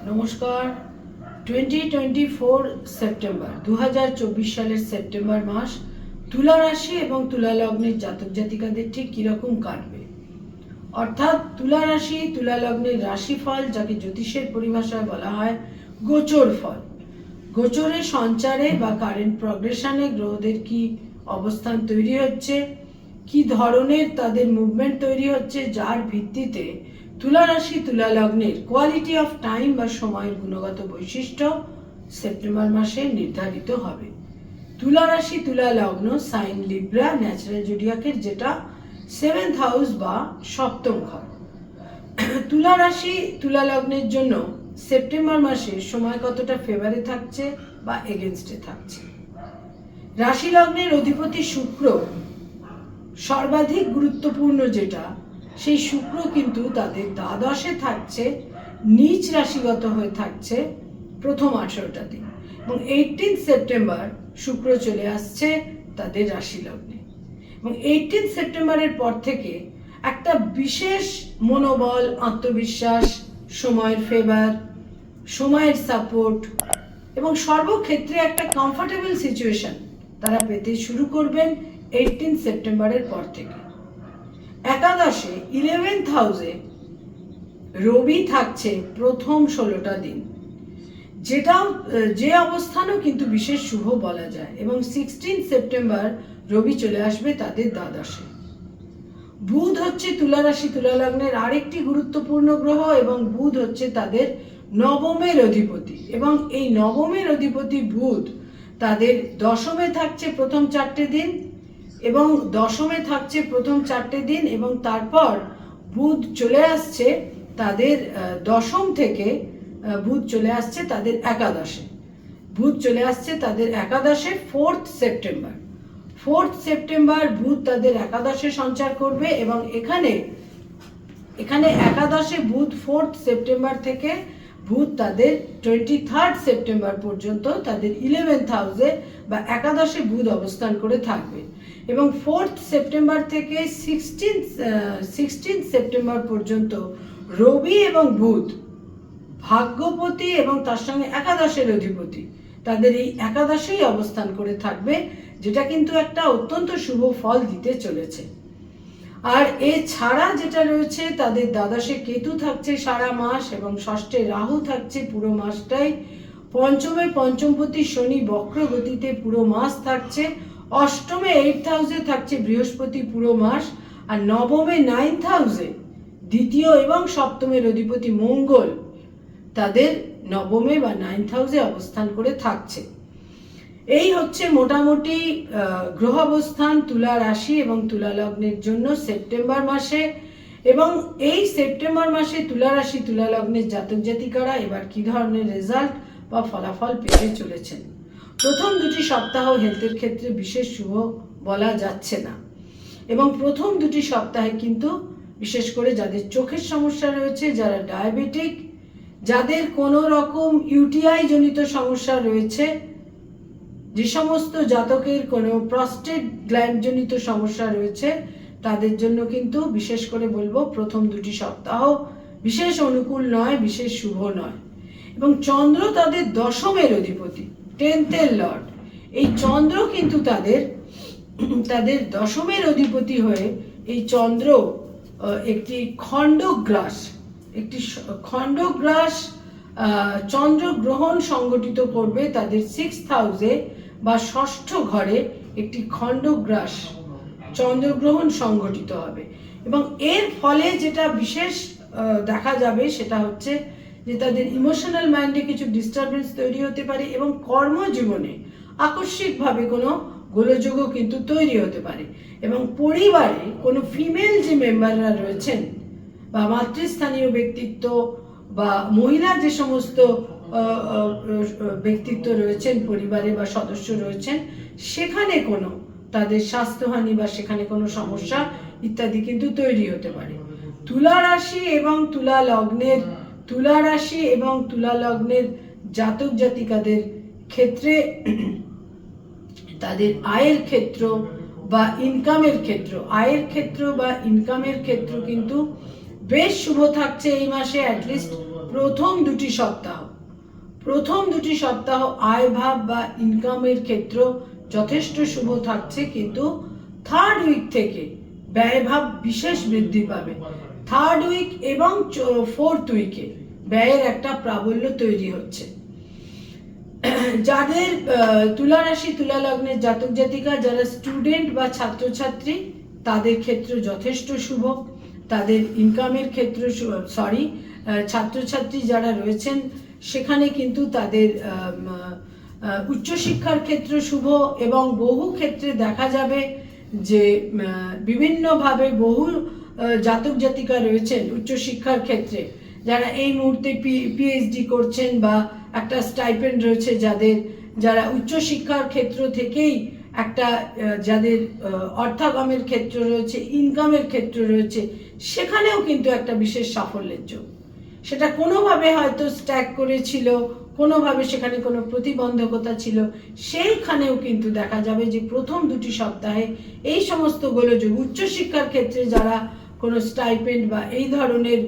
নমস্কার। 2024 সেপ্টেম্বর 2024 সালের সেপ্টেম্বর মাস তুলা রাশি এবং তুলা লগ্নের জাতক জাতিকাদের ঠিক কিরকম কাটবে, অর্থাৎ তুলা রাশি তুলা লগ্নের রাশিফল, যাকে জ্যোতিষের পরিভাষায় বলা হয় গোচর ফল। গোচরে সঞ্চারে বা কারেন্ট প্রগ্রেশনে গ্রহদের কি অবস্থান তৈরি হচ্ছে, কি ধরনের তাদের মুভমেন্ট তৈরি হচ্ছে, যার ভিত্তিতে তুলা রাশি তুলা লগ্নের কোয়ালিটি অফ টাইম বা সময়ের গুণগত বৈশিষ্ট্য সেপ্টেম্বর মাসে নির্ধারিত হবে। তুলা রাশি তুলা লগ্ন সাইন লিব্রা ন্যাচারাল জোডিয়াকের, যেটা 7th হাউস বা সপ্তম ঘর। তুলা রাশি তুলা লগ্নের জন্য সেপ্টেম্বর মাসে সময় কতটা ফেভারে থাকছে বা এগেনস্টে থাকছে। রাশি লগ্নের অধিপতি শুক্র সর্বাধিক গুরুত্বপূর্ণ, যেটা সেই শুক্র কিন্তু তাদের দ্বাদশে থাকছে, নিচ রাশিগত হয়ে থাকছে প্রথম 18টা দিন, এবং 18 সেপ্টেম্বর শুক্র চলে আসছে তাদের রাশি লগ্নে। এবং 18 সেপ্টেম্বরের পর থেকে একটা বিশেষ মনোবল, আত্মবিশ্বাস, সময়ের ফেভার, সময়ের সাপোর্ট এবং সর্বক্ষেত্রে একটা কমফর্টেবল সিচুয়েশন তারা পেতে শুরু করবেন 18 সেপ্টেম্বরের পর থেকে। একাদশে 11th হাউসে রবি থাকছে প্রথম 16টা দিন, যেটাও যে অবস্থানও কিন্তু বিশেষ শুভ বলা যায়। এবং 16 সেপ্টেম্বর রবি চলে আসবে তাদের দ্বাদশে। বুধ হচ্ছে তুলা রাশি তুলা লগ্নের আরেকটি গুরুত্বপূর্ণ গ্রহ, এবং বুধ হচ্ছে তাদের নবমের অধিপতি, এবং এই নবমের অধিপতি বুধ তাদের দশমে থাকছে প্রথম 4টে দিন, এবং দশমে থাকছে প্রথম 4টে দিন, এবং তারপর বুধ চলে আসছে তাদের দশম থেকে বুধ চলে আসছে তাদের একাদশে। বুধ চলে আসছে তাদের একাদশে 4th সেপ্টেম্বর বুধ তাদের একাদশে সঞ্চার করবে, এবং এখানে একাদশে বুধ 4th সেপ্টেম্বর থেকে বুধ তাদের 23rd সেপ্টেম্বর পর্যন্ত তাদের 11th হাউসে বা একাদশে বুধ অবস্থান করে থাকবে। এবং 4th সেপ্টেম্বর থেকে 16th সেপ্টেম্বর পর্যন্ত রবি এবং বুধ ভাগ্যপতি এবং তার সঙ্গে একাদশের অধিপতি তাদের এই একাদশেই অবস্থান করে থাকবে, যেটা কিন্তু একটা অত্যন্ত শুভ ফল দিতে চলেছে। আর এছাড়া যেটা রয়েছে, তাদের দ্বাদশে কেতু থাকছে সারা মাস, এবং ষষ্ঠে রাহু থাকছে পুরো মাসটাই, পঞ্চমে পঞ্চমপতি শনি বক্র গতিতে পুরো মাস থাকছে, অষ্টমে 8th হাউসে থাকছে বৃহস্পতি পুরো মাস, আর নবমে 9th হাউসে দ্বিতীয় এবং সপ্তমের অধিপতি মঙ্গল তাদের নবমে বা 9th হাউসে অবস্থান করে থাকছে। এই হচ্ছে মোটামুটি গ্রহ অবস্থান তুলা রাশি এবং তুলা লগ্নের জন্য সেপ্টেম্বর মাসে। এবং এই সেপ্টেম্বর মাসে তুলা রাশি তুলা লগ্নের জাতক জাতিকারা এবার কি ধরনের রেজাল্ট বা ফলাফল পেতে চলেছেন। প্রথম 2টি সপ্তাহ হেলথের ক্ষেত্রে বিশেষ শুভ বলা যাচ্ছে না, এবং প্রথম 2টি সপ্তাহে কিন্তু বিশেষ করে যাদের চোখের সমস্যা রয়েছে, যারা ডায়াবেটিক, যাদের কোনো রকম ইউটিআই জনিত সমস্যা রয়েছে, যে সমস্ত জাতকের কোনো প্রস্টেট গ্ল্যান্ড জনিত সমস্যা রয়েছে, তাদের জন্য কিন্তু বিশেষ করে বলবো প্রথম 2টি সপ্তাহ বিশেষ অনুকূল নয়, বিশেষ শুভ নয়। এবং চন্দ্র তাদের দশমের অধিপতি, 10th লর্ড, এই চন্দ্র কিন্তু তাদের দশমের অধিপতি হয়ে এই চন্দ্র একটি খণ্ডগ্রাস চন্দ্রগ্রহণ সংগঠিত করবে তাদের 6th হাউসে বা ষষ্ঠ ঘরে। একটি খণ্ডগ্রাস চন্দ্রগ্রহণ সংগঠিত হবে, এবং এর ফলে যেটা বিশেষ দেখা যাবে সেটা হচ্ছে যে তাদের ইমোশনাল মাইন্ডে কিছু ডিস্টারবেন্স তৈরি হতে পারে, এবং কর্মজীবনে আকস্মিকভাবে কোনো গোলযোগও কিন্তু তৈরি হতে পারে। এবং পরিবারে কোনো ফিমেল যে মেম্বাররা রয়েছেন বা মাতৃস্থানীয় ব্যক্তিত্ব বা মহিলা যে সমস্ত ব্যক্তিত্ব রয়েছেন পরিবারে বা সদস্য রয়েছেন, সেখানে কোনো তাদের স্বাস্থ্যহানি বা সেখানে কোনো সমস্যা ইত্যাদি কিন্তু তৈরি হতে পারে। তুলা রাশি এবং তুলা লগ্নের জাতক জাতিকাদের ক্ষেত্রে তাদের আয়ের ক্ষেত্র বা ইনকামের ক্ষেত্র কিন্তু বেশ শুভ থাকছে এই মাসে অ্যাটলিস্ট প্রথম দুটি সপ্তাহ আয় ভাব বা ইনকামের ক্ষেত্র যথেষ্ট শুভ থাকছে, কিন্তু থার্ড উইক থেকে ব্যয়ভাব বিশেষ বৃদ্ধি পাবে। থার্ড উইক এবং ফোর্থ উইকে ব্যয়ের একটা প্রাবল্য তৈরি হচ্ছে। যাদের তুলা রাশি তুলা লগ্নের জাতক জাতিকা, যারা স্টুডেন্ট বা ছাত্রছাত্রী, তাদের ক্ষেত্র যথেষ্ট শুভ। তাদের ইনকামের ক্ষেত্র ছাত্রছাত্রী যারা রয়েছেন সেখানে কিন্তু তাদের উচ্চশিক্ষার ক্ষেত্র শুভ, এবং বহু ক্ষেত্রে দেখা যাবে যে বিভিন্নভাবে বহু জাতক জাতিকা রয়েছেন উচ্চশিক্ষার ক্ষেত্রে, যারা এই মুহূর্তে পিএইচডি করছেন বা একটা স্টাইপেন্ড রয়েছে যারা উচ্চশিক্ষার ক্ষেত্র থেকেই একটা যাদের অর্থাগমের ক্ষেত্র রয়েছে, ইনকামের ক্ষেত্র রয়েছে, সেখানেও কিন্তু একটা বিশেষ সাফল্যের যোগ। সেটা কোনোভাবে হয়তো স্ট্যাক করেছিল, কোনোভাবে সেখানে কোনো প্রতিবন্ধকতা ছিল, সেইখানেও কিন্তু দেখা যাবে যে প্রথম দুটি সপ্তাহে এই সমস্ত গোলযোগ, উচ্চশিক্ষার ক্ষেত্রে যারা কোনো স্টাইপেন্ড বা এই ধরনের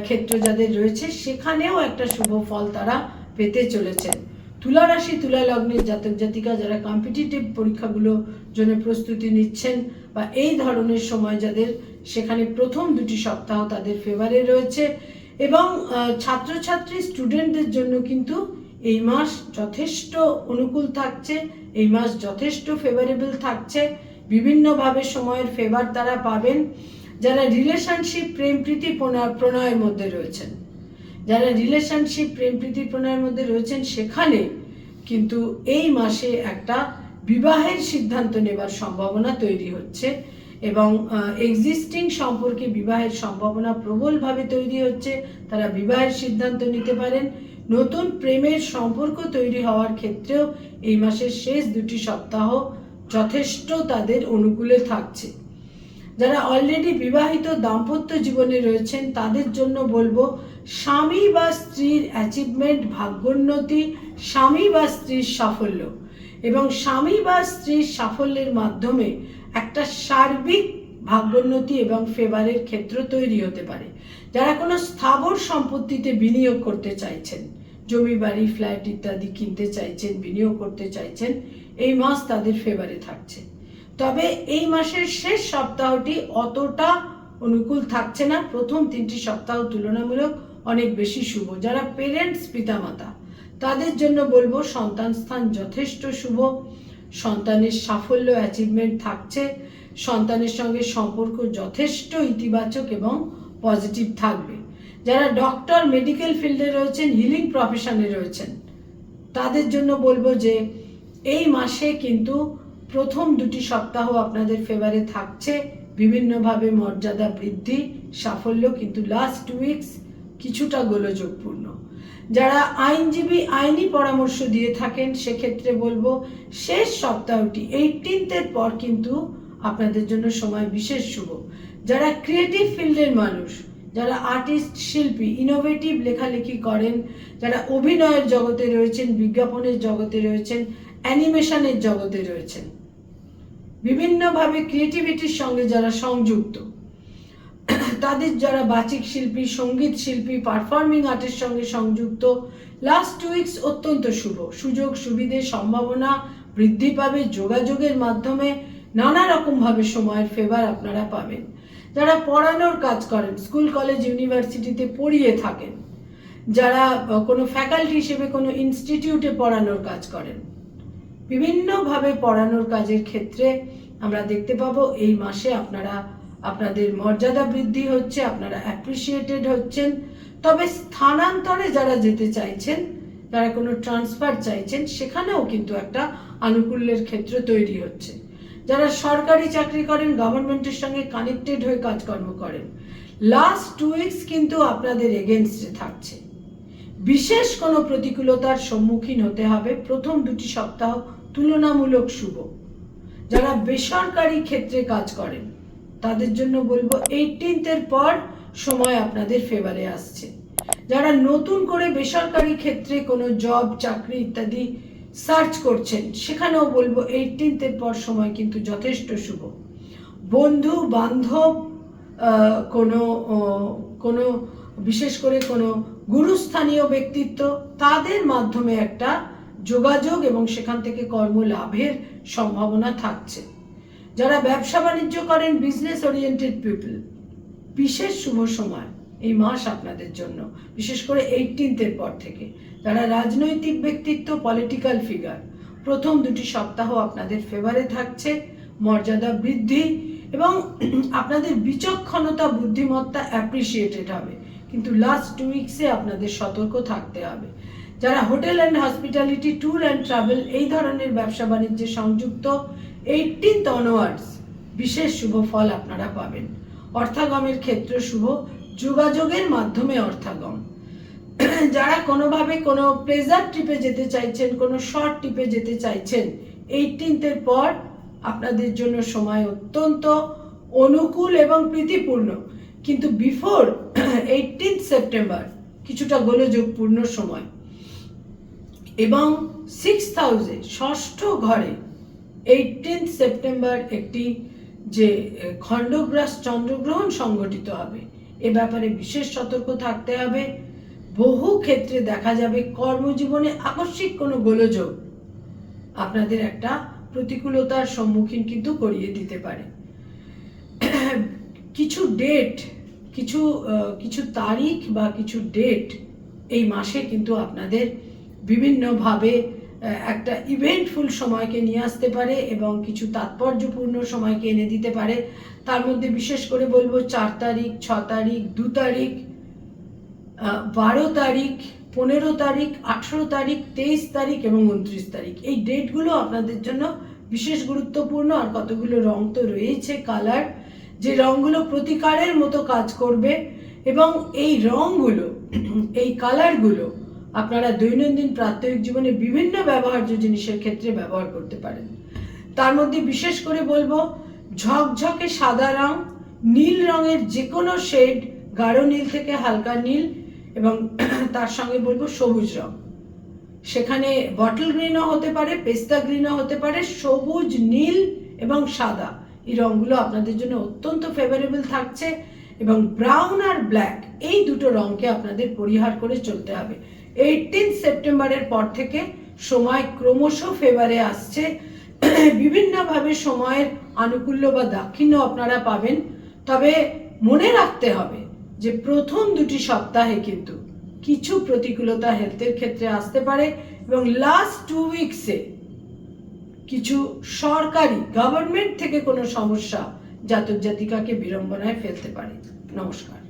ক্ষেত্র যাদের রয়েছে, সেখানেও একটা শুভ ফল তারা পেতে চলেছেন। তুলা রাশি তুলা লগ্নের জাতক জাতিকা যারা কম্পিটিটিভ পরীক্ষাগুলোর জন্য প্রস্তুতি নিচ্ছেন বা এই ধরনের সময় যাদের, সেখানে প্রথম দুটি সপ্তাহ তাদের ফেভারে রয়েছে। এবং ছাত্রছাত্রী স্টুডেন্টদের জন্য কিন্তু এই মাস যথেষ্ট অনুকূল থাকছে, এই মাস যথেষ্ট ফেভারেবল থাকছে, বিভিন্নভাবে সময়ের ফেভার তারা পাবেন। যারা রিলেশনশিপ প্রেম প্রীতি প্রণয়ের মধ্যে রয়েছেন, সেখানে কিন্তু এই মাসে একটা বিবাহের সিদ্ধান্ত নেবার সম্ভাবনা তৈরি হচ্ছে, এবং এক্সিস্টিং সম্পর্কে বিবাহের সম্ভাবনা প্রবলভাবে তৈরি হচ্ছে। তারা বিবাহের সিদ্ধান্ত নিতে পারেন। নতুন প্রেমের সম্পর্ক তৈরি হওয়ার ক্ষেত্রেও এই মাসের শেষ দুটি সপ্তাহ যথেষ্ট তাদের অনুকূলে থাকছে। যারা অলরেডি বিবাহিত দাম্পত্য জীবনে রয়েছেন, তাদের জন্য বলবো স্বামী বা স্ত্রীর অ্যাচিভমেন্ট, ভাগ্যোন্নতি, স্বামী বা স্ত্রীর সাফল্য, এবং স্বামী বা স্ত্রীর সাফল্যের মাধ্যমে একটা সার্বিক ভাগ্যোন্নতি এবং ফেভারের ক্ষেত্র তৈরি হতে পারে। যারা কোনো স্থাবর সম্পত্তিতে বিনিয়োগ করতে চাইছেন, জমি বাড়ি ফ্ল্যাট ইত্যাদি কিনতে চাইছেন, বিনিয়োগ করতে চাইছেন, এই মাস তাদের ফেভারে থাকছে। তবে এই মাসের শেষ সপ্তাহটি অতটা অনুকূল থাকছে না। প্রথম তিনটি সপ্তাহ তুলনামূলক অনেক বেশি শুভ। যারা পেরেন্টস, পিতামাতা, তাদের জন্য বলবো সন্তান স্থান যথেষ্ট শুভ, সন্তানের সাফল্য অ্যাচিভমেন্ট থাকছে, সন্তানের সঙ্গে সম্পর্ক যথেষ্ট ইতিবাচক এবং পজিটিভ থাকবে। যারা ডক্টর, মেডিকেল ফিল্ডে রয়েছেন, হিলিং প্রফেশনে রয়েছেন, তাদের জন্য বলবো যে এই মাসে কিন্তু প্রথম দুটি সপ্তাহ আপনাদের ফেভারে থাকছে, বিভিন্নভাবে মর্যাদা বৃদ্ধি, সাফল্য, কিন্তু লাস্ট উইকস কিছুটা গোলযোগপূর্ণ। যারা আইনজীবী, আইনি পরামর্শ দিয়ে থাকেন, সেক্ষেত্রে বলবো শেষ সপ্তাহটি 18th পর কিন্তু আপনাদের জন্য সময় বিশেষ শুভ। যারা ক্রিয়েটিভ ফিল্ডের মানুষ, যারা আর্টিস্ট, শিল্পী, ইনোভেটিভ লেখালেখি করেন, যারা অভিনয়ের জগতে রয়েছেন, বিজ্ঞাপনের জগতে রয়েছেন, অ্যানিমেশনের জগতে রয়েছেন, বিভিন্নভাবে ক্রিয়েটিভিটির সঙ্গে যারা সংযুক্ত, তাদের যারা বাচিক শিল্পী, সঙ্গীত শিল্পী, পারফর্মিং আর্টের সঙ্গে সংযুক্ত, লাস্ট উইকস অত্যন্ত শুভ। সুযোগ সুবিধে সম্ভাবনা বৃদ্ধি পাবে, যোগাযোগের মাধ্যমে নানা রকমভাবে সময়ের ফেভার আপনারা পাবেন। যারা পড়ানোর কাজ করেন, স্কুল কলেজ ইউনিভার্সিটিতে পড়িয়ে থাকেন, যারা কোনো ফ্যাকাল্টি হিসেবে কোনো ইনস্টিটিউটে পড়ানোর কাজ করেন, বিভিন্নভাবে পড়ানোর কাজের ক্ষেত্রে আমরা দেখতে পাবো এই মাসে আপনাদের মর্যাদা বৃদ্ধি হচ্ছে, আপনারা অ্যাপ্রিসিয়েটেড হচ্ছেন। তবে স্থানান্তরে যারা যেতে চাইছেন, যারা কোনো ট্রান্সফার চাইছেন, সেখানেও কিন্তু একটা আনুকূল্যের ক্ষেত্র তৈরি হচ্ছে। যারা সরকারি চাকরি করেন, গভর্নমেন্টের সঙ্গে কানেক্টেড হয়ে কাজকর্ম করেন, লাস্ট 2 উইকস কিন্তু আপনাদের এগেনস্টে থাকছে। বিশেষ কোনো প্রতিকূলতার সম্মুখীন হতে হবে। প্রথম দুটি সপ্তাহ তুলনামূলক শুভ। যারা বেসরকারি ক্ষেত্রে কাজ করেন, তাদের জন্য বলবো 18th পর সময় আপনাদের ফেভারে আসছে। যারা নতুন করে বেসরকারি ক্ষেত্রে কোনো জব, চাকরি ইত্যাদি সার্চ করছেন, সেখানেও বলবো 18th পর সময় কিন্তু যথেষ্ট শুভ। বন্ধু বান্ধব, কোনো কোনো বিশেষ করে কোনো গুরুস্থানীয় ব্যক্তিত্ব, তাদের মাধ্যমে একটা যোগাযোগ এবং সেখান থেকে কর্ম লাভের সম্ভাবনা থাকছে। যারা ব্যবসা বাণিজ্য করেন, বিজনেস ওরিয়েন্টেড পিপল, বিশেষ শুভ সময় এই মাস আপনাদের জন্য, বিশেষ করে 18th পর থেকে। যারা রাজনৈতিক ব্যক্তিত্ব, পলিটিক্যাল ফিগার, প্রথম 2টি সপ্তাহ আপনাদের ফেভারে থাকছে, মর্যাদা বৃদ্ধি এবং আপনাদের বিচক্ষণতা, বুদ্ধিমত্তা অ্যাপ্রিসিয়েটেড হবে। কিন্তু লাস্ট 2 উইকসে আপনাদের সতর্ক থাকতে হবে। যারা hotel and hospitality, tour and travel এই ধরনের ব্যবসা বাণিজ্যে সংযুক্ত, 18th অনওয়ার্ডস বিশেষ শুভ ফল আপনারা পাবেন। অর্থাগমের ক্ষেত্র শুভ, যোগাযোগের মাধ্যমে অর্থাগম। যারা কোনোভাবে কোনো প্লেজার ট্রিপে যেতে চাইছেন, কোনো শর্ট ট্রিপে যেতে চাইছেন, 18th পর আপনাদের জন্য সময় অত্যন্ত অনুকূল এবং প্রীতিপূর্ণ। কিন্তু বিফোর 18th সেপ্টেম্বর কিছুটা গোলযোগপূর্ণ সময়। এবং 6th হাউসে, ষষ্ঠ ঘরে 18th সেপ্টেম্বর একটি যে খণ্ডগ্রাস চন্দ্রগ্রহণ সংঘটিত হবে, এ ব্যাপারে বিশেষ সতর্ক থাকতে হবে। বহু ক্ষেত্রে দেখা যাবে কর্মজীবনে আকস্মিক কোনো গোলযোগ আপনাদের একটা প্রতিকূলতার সম্মুখীন কিন্তু করিয়ে দিতে পারে। কিছু ডেট, কিছু তারিখ বা কিছু ডেট এই মাসে কিন্তু আপনাদের বিভিন্নভাবে একটা ইভেন্টফুল সময়কে নিয়ে আসতে পারে এবং কিছু তাৎপর্যপূর্ণ সময়কে এনে দিতে পারে। তার মধ্যে বিশেষ করে বলবো 4 তারিখ, 6 তারিখ, 2 তারিখ, 12 তারিখ, 15 তারিখ, 18 তারিখ, 23 তারিখ এবং 29 তারিখ। এই ডেটগুলো আপনাদের জন্য বিশেষ গুরুত্বপূর্ণ। আর কতগুলো রং তো রয়েছে, কালার, যে রংগুলো প্রতিকারের মতো কাজ করবে এবং এই রংগুলো, এই কালারগুলো আপনারা দৈনন্দিন প্রাত্যহিক জীবনে বিভিন্ন ব্যবহার্য জিনিসের ক্ষেত্রে ব্যবহার করতে পারেন। তার মধ্যে বিশেষ করে বলবো ঝকঝকে সাদা রং, নীল রঙের যে কোনো শেড, গাঢ় নীল থেকে হালকা নীল, এবং তার সঙ্গে বলবো সবুজ রং। সেখানে বটল গ্রিনও হতে পারে, পেস্তা গ্রিনও হতে পারে, সবুজ, নীল এবং সাদা এই রঙগুলো আপনাদের জন্য অত্যন্ত ফেভারেবল থাকছে। এবং ব্রাউন আর ব্ল্যাক এই দুটো রঙকে আপনাদের পরিহার করে চলতে হবে। 18th সেপ্টেম্বরের পর থেকে সময় ক্রমশ ফেভারে আসছে। বিভিন্নভাবে সময়ের আনুকূল্য বা দাক্ষিণ্য আপনারা পাবেন। তবে মনে রাখতে হবে যে প্রথম 2টি সপ্তাহে কিন্তু কিছু প্রতিকূলতা হেলথের ক্ষেত্রে আসতে পারে এবং লাস্ট 2 উইকসে কিছু সরকারি, গভর্নমেন্ট থেকে কোনো সমস্যা জাতক জাতিকাকে বিড়ম্বনায় ফেলতে পারে। নমস্কার।